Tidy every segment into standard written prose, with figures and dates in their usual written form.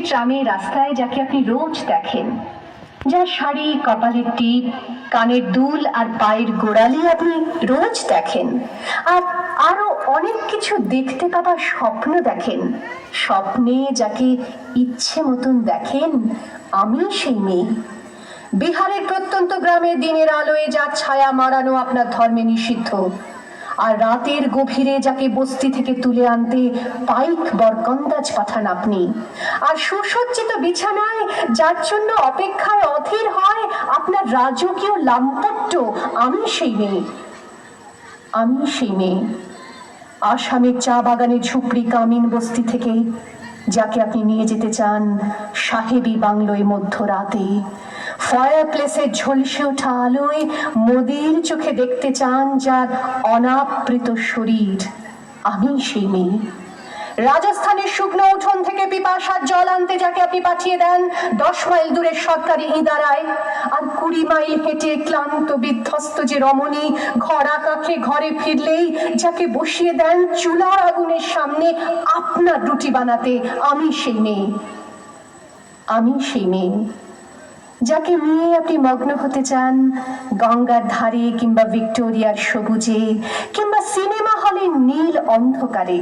ট্রামে রাস্তায় যাকে আপনি রোজ দেখেন, যার শাড়ি, কপালের টিপ, কানের দুল আর পায়ের গোড়ালি আপনি রোজ দেখেন, আর আরো অনেক কিছু দেখতে পাবার স্বপ্ন দেখেন, স্বপ্নে যাকে ইচ্ছে মতন দেখেন, আমি সেই মেয়ে। বিহারের প্রত্যন্ত গ্রামে দিনের আলোয় যার ছায়া মারানো আপনার ধর্মে নিষিদ্ধ, আর রাতের গভীরে যাকে বস্তি থেকে তুলে আনতে পাইক বরকন্দাজ পাঠান আপনি, আর সুসজ্জিত বিছানায় যার জন্য অপেক্ষায় অধীর হয় আপনার রাজকীয় লাম্পট্য, আমি সেই মেয়ে। আমি সেই মেয়ে। আসামের চা বাগানের ঝুপড়ি কামিন বস্তি থেকে যাকে আপনি নিয়ে যেতে চান সাহেবী বাংলোয় মধ্যরাতে, ফায়ার প্লেসের ঝলসে ওঠা আলোয় মোদির চোখে দেখতে চান যার অনাবৃত শরীর, আমি সেই মেয়ে। রাজস্থানের শুকনো উঠোন থেকে পিপাসার জল আনতে যাকে আপনি পাঠিয়ে দেন 10 মাইল দূরের সরকারি ইদারায়, আর 20 মাইল হেঁটে ক্লান্ত বিধ্বস্ত যে রমণী ঘরা কাখে ঘরে ফিরলেই যাকে বসিয়ে দেন চুলার আগুনের সামনে আপনার রুটি বানাতে, আমি সেই মেয়ে। আমি সেই মেয়ে যাকে নিয়ে আপনি মগ্ন হতে চান গঙ্গার ধারে কিংবা ভিক্টোরিয়ার সবুজে কিংবা সিনেমা হলের নীল অন্ধকারে,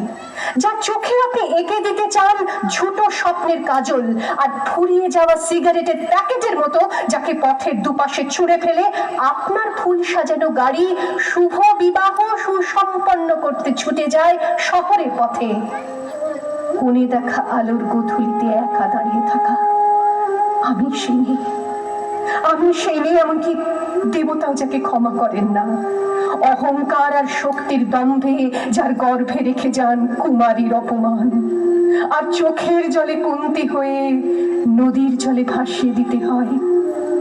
যার চোখে আপনি এঁকে দিতে চান ঝুটো স্বপ্নের কাজল, আর ফুরিয়ে যাওয়া সিগারেটের প্যাকেটের মতো যাকে পথের দুপাশে ছুঁড়ে ফেলে আপনার ফুল সাজানো গাড়ি শুভ বিবাহ সুসম্পন্ন করতে ছুটে যায় শহরের পথে। কোণে দেখা আলোর গোধূলিতে একা দাঁড়িয়ে থাকা, আমি সেই মেয়ে। আমি সেই মেয়ে, এমনকি দেবতাও যাকে ক্ষমা করেন না, অহংকার আর শক্তির দম্ভে যার গর্ভে রেখে যান কুমারীর অপমান, আর চোখের জলে কুন্তি হয়ে নদীর জলে ভাসিয়ে দিতে হয়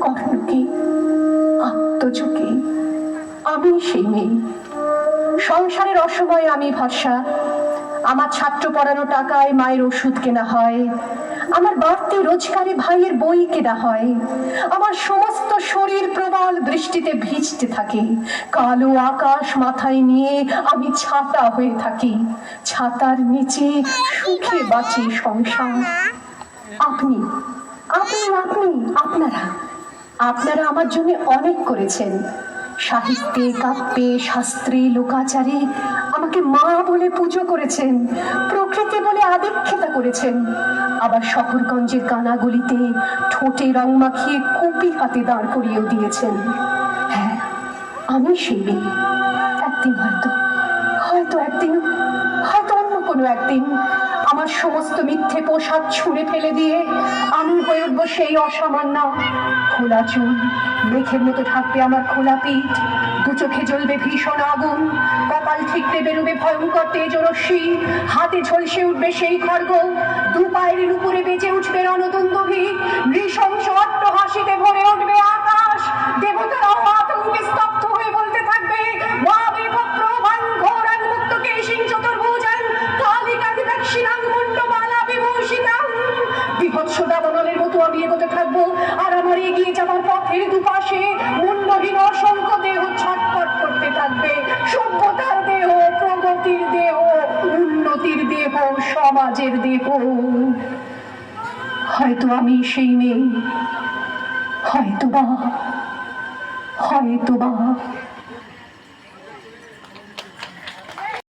কর্ণকে, আত্মজকে। আমি সেই মেয়ে। সংসারের অসময়ে আমি ভরসা, আমার ছাত্র পড়ানো টাকায় মায়ের ওষুধ কেনা হয়, আমার বাড়তি রোজগারে ভাইয়ের বই কেনা হয়, আমার সমস্ত শরীর প্রবল বৃষ্টিতে ভিজতে থাকে, কালো আকাশ মাথায় নিয়ে আমি ছাতা হয়ে থাকি, ছাতার নিচে সুখে বাঁচি সংসার। আপনি আপনি আপনি আপনারা আপনারা আমার জন্য অনেক করেছেন, সাহিত্যে, কাব্যে, শাস্ত্রে, লোকাচারে আমাকে মা বলে পুজো করেছেন, প্রকৃতি বলে আদিক্ষেতা করেছেন, আবার শহরগঞ্জের কানাগলিতে ঠোঁটে রং মাখিয়ে কুপি হাতে দাঁড় করিয়েও দিয়েছেন। হ্যাঁ, আমি সেই মেয়ে। একদিন হয়তো অন্য কোনো একদিন আমার সমস্ত মিথ্যে পোশাক ছুঁড়ে ফেলে দিয়ে আমি হয়ে উঠবো সেই অসামান্য। খোলা চুল, মেঘের মতো থাকবে আমার খোলা পিঠ, দু চোখে জ্বলবে ভীষণ আগুন, কপাল ঠিকতে বেরোবে ভয়ঙ্কর তেজরশ্মি, হাতে ঝলসে উঠবে সেই খড়গ, দু পায়ের উপরে বেজে উঠবে রণদুন্দুভি, নৃশংস অট্টহাসিতে ভরে উঠবে আকাশ, দেবতারাও আতঙ্কে স্তব্ধ হয়ে বলতে থাকবে বিভৎস দাবানলের মতো আমি এগোতে থাকবো, আর আমার এগিয়ে যাবার পথের দুপাশে মুন্ডহীন অসংখ্য দেহ ছটফট করতে থাকবে, সভ্যতার দেহ, প্রগতির দেহ, উন্নতির দেহ, সমাজের দেহ। হয়তো আমি সেই মেয়ে, হয়তো বা